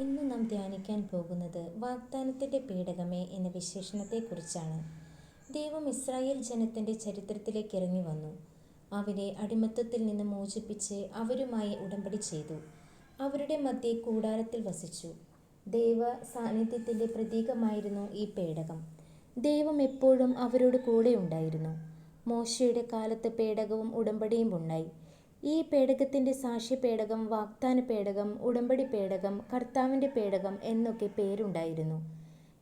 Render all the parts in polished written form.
ഇന്ന് നാം ധ്യാനിക്കാൻ പോകുന്നത് വാഗ്ദാനത്തിൻ്റെ പേടകമേ എന്ന വിശേഷണത്തെക്കുറിച്ചാണ്. ദൈവം ഇസ്രായേൽ ജനത്തിൻ്റെ ചരിത്രത്തിലേക്ക് ഇറങ്ങി വന്നു. അവരെ അടിമത്തത്തിൽ നിന്ന് മോചിപ്പിച്ച് അവരുമായി ഉടമ്പടി ചെയ്തു. അവരുടെ മധ്യേ കൂടാരത്തിൽ വസിച്ചു. ദൈവ സാന്നിധ്യത്തിൻ്റെ പ്രതീകമായിരുന്നു ഈ പേടകം. ദൈവം എപ്പോഴും അവരോട് കൂടെ ഉണ്ടായിരുന്നു. മോശയുടെ കാലത്ത് പേടകവും ഉടമ്പടിയും ഉണ്ടായി. ഈ പേടകത്തിൻ്റെ സാക്ഷ്യപേടകം, വാഗ്ദാന പേടകം, ഉടമ്പടി പേടകം, കർത്താവിൻ്റെ പേടകം എന്നൊക്കെ പേരുണ്ടായിരുന്നു.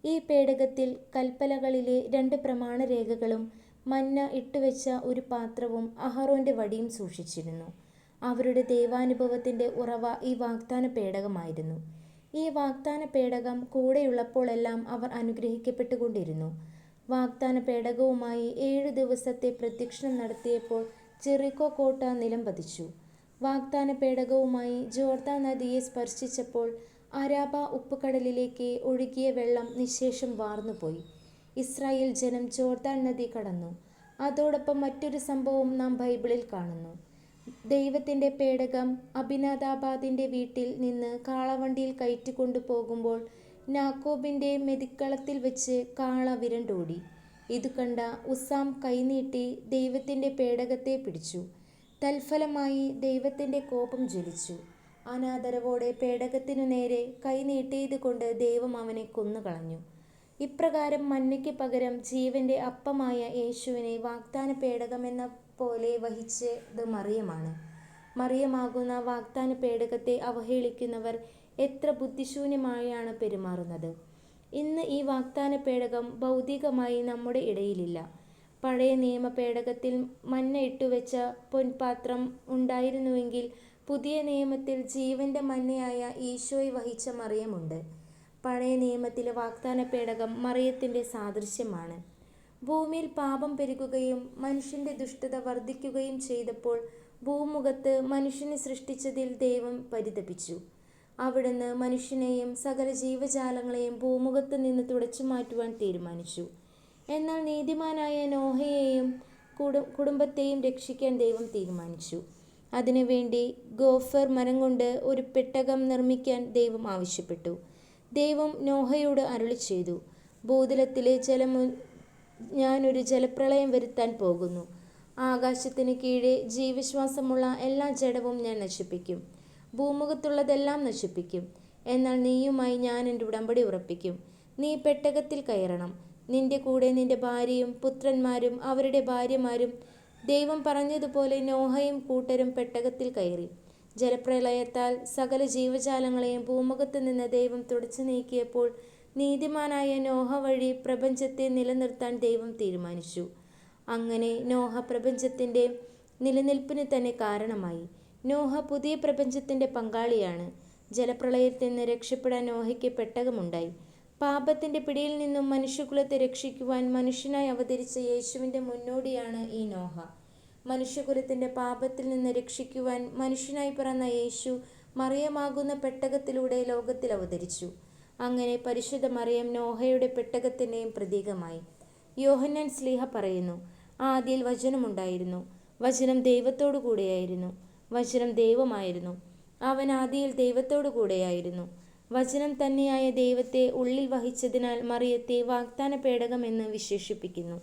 ഈ പേടകത്തിൽ കൽപ്പലകളിലെ 2 പ്രമാണരേഖകളും മന്ന ഇട്ടുവെച്ച ഒരു പാത്രവും അഹറോൻ്റെ വടിയും സൂക്ഷിച്ചിരുന്നു. അവരുടെ ദൈവാനുഭവത്തിൻ്റെ ഉറവ ഈ വാഗ്ദാന പേടകമായിരുന്നു. ഈ വാഗ്ദാന പേടകം കൂടെയുള്ളപ്പോഴെല്ലാം അവർ അനുഗ്രഹിക്കപ്പെട്ടുകൊണ്ടിരുന്നു. വാഗ്ദാന പേടകവുമായി 7 ദിവസത്തെ പ്രദക്ഷിണം നടത്തിയപ്പോൾ ജെറിക്കോ കോട്ട നിലംപതിച്ചു. വാഗ്ദാന പേടകവുമായി ജോർദാൻ നദിയെ സ്പർശിച്ചപ്പോൾ അരാബ ഉപ്പുകടലിലേക്ക് ഒഴുകിയ വെള്ളം നിശേഷം വാർന്നുപോയി. ഇസ്രായേൽ ജനം ജോർദാൻ നദി കടന്നു. അതോടൊപ്പം മറ്റൊരു സംഭവം നാം ബൈബിളിൽ കാണുന്നു. ദൈവത്തിൻ്റെ പേടകം അബിനദാബിൻ്റെ വീട്ടിൽ നിന്ന് കാളവണ്ടിയിൽ കയറ്റിക്കൊണ്ടു പോകുമ്പോൾ യാക്കോബിൻ്റെ മെതിക്കളത്തിൽ വെച്ച് കാള വിരണ്ടോടി. ഇതു കണ്ട ഉസാം കൈനീട്ടി ദൈവത്തിൻ്റെ പേടകത്തെ പിടിച്ചു. തൽഫലമായി ദൈവത്തിൻ്റെ കോപം ജ്വലിച്ചു. അനാദരവോടെ പേടകത്തിനു നേരെ കൈനീട്ടിയത് കൊണ്ട് ദൈവം അവനെ കൊന്നുകളഞ്ഞു. ഇപ്രകാരം മന്നയ്ക്ക് പകരം ജീവൻ്റെ അപ്പമായ യേശുവിനെ വാഗ്ദാന പേടകമെന്ന പോലെ വഹിച്ചത് മറിയമാണ്. മറിയമാകുന്ന വാഗ്ദാന പേടകത്തെ അവഹേളിക്കുന്നവർ എത്ര ബുദ്ധിശൂന്യമായാണ് പെരുമാറുന്നത്. ഇന്ന് ഈ വാഗ്ദാന പേടകം ഭൗതികമായി നമ്മുടെ ഇടയിലില്ല. പഴയ നിയമ പേടകത്തിൽ മന്ന ഇട്ടുവെച്ച പൊൻപാത്രം ഉണ്ടായിരുന്നുവെങ്കിൽ പുതിയ നിയമത്തിൽ ജീവൻ്റെ മന്നയായ ഈശോയെ വഹിച്ച മറിയമുണ്ട്. പഴയ നിയമത്തിലെ വാഗ്ദാന പേടകം മറിയത്തിൻ്റെ സാദൃശ്യമാണ്. ഭൂമിയിൽ പാപം പെരുകുകയും മനുഷ്യൻ്റെ ദുഷ്ടത വർദ്ധിക്കുകയും ചെയ്തപ്പോൾ ഭൂമുഖത്ത് മനുഷ്യനെ സൃഷ്ടിച്ചതിൽ ദൈവം പരിതപിച്ചു. അവിടുന്ന് മനുഷ്യനെയും സകല ജീവജാലങ്ങളെയും ഭൂമുഖത്ത് നിന്ന് തുടച്ചു മാറ്റുവാൻ തീരുമാനിച്ചു. എന്നാൽ നീതിമാനായ നോഹയെയും കുടുംബത്തെയും രക്ഷിക്കാൻ ദൈവം തീരുമാനിച്ചു. അതിനുവേണ്ടി ഗോഫർ മരം കൊണ്ട് ഒരു പെട്ടകം നിർമ്മിക്കാൻ ദൈവം ആവശ്യപ്പെട്ടു. ദൈവം നോഹയോട് അരുളി ചെയ്തു, ഭൂതലത്തിലെ ഞാനൊരു ജലപ്രളയം വരുത്താൻ പോകുന്നു. ആകാശത്തിന് കീഴെ ജീവശ്വാസമുള്ള എല്ലാ ജഡവും ഞാൻ നശിപ്പിക്കും. ഭൂമുഖത്തുള്ളതെല്ലാം നശിപ്പിക്കും. എന്നാൽ നീയുമായി ഞാൻ എൻ്റെ ഉടമ്പടി ഉറപ്പിക്കും. നീ പെട്ടകത്തിൽ കയറണം. നിന്റെ കൂടെ നിന്റെ ഭാര്യയും പുത്രന്മാരും അവരുടെ ഭാര്യമാരും. ദൈവം പറഞ്ഞതുപോലെ നോഹയും കൂട്ടരും പെട്ടകത്തിൽ കയറി. ജലപ്രളയത്താൽ സകല ജീവജാലങ്ങളെയും ഭൂമുഖത്ത് നിന്ന് ദൈവം തുടച്ചു നീക്കിയപ്പോൾ നീതിമാനായ നോഹ വഴി പ്രപഞ്ചത്തെ നിലനിർത്താൻ ദൈവം തീരുമാനിച്ചു. അങ്ങനെ നോഹ പ്രപഞ്ചത്തിൻ്റെ നിലനിൽപ്പിന് തന്നെ കാരണമായി. നോഹ പുതിയ പ്രപഞ്ചത്തിൻ്റെ പങ്കാളിയാണ്. ജലപ്രളയത്തിൽ നിന്ന് രക്ഷപ്പെടാൻ നോഹയ്ക്ക് പെട്ടകമുണ്ടായി. പാപത്തിൻ്റെ പിടിയിൽ നിന്നും മനുഷ്യകുലത്തെ രക്ഷിക്കുവാൻ മനുഷ്യനായി അവതരിച്ച യേശുവിൻ്റെ മുന്നോടിയാണ് ഈ നോഹ. മനുഷ്യകുലത്തിൻ്റെ പാപത്തിൽ നിന്ന് രക്ഷിക്കുവാൻ മനുഷ്യനായി പിറന്ന യേശു മറിയമാകുന്ന പെട്ടകത്തിലൂടെ ലോകത്തിൽ അവതരിച്ചു. അങ്ങനെ പരിശുദ്ധ മറിയം നോഹയുടെ പെട്ടകത്തിൻ്റെയും പ്രതീകമായി. യോഹന്നാൻ ശ്ലീഹ പറയുന്നു, ആദിയിൽ വചനമുണ്ടായിരുന്നു, വചനം ദൈവത്തോടു കൂടെയായിരുന്നു, വചനം ദൈവമായിരുന്നു, അവൻ ആദിയിൽ ദൈവത്തോടു കൂടെയായിരുന്നു. വചനം തന്നെയായ ദൈവത്തെ ഉള്ളിൽ വഹിച്ചതിനാൽ മറിയത്തെ വാഗ്ദാന പേടകം എന്ന് വിശേഷിപ്പിക്കുന്നു.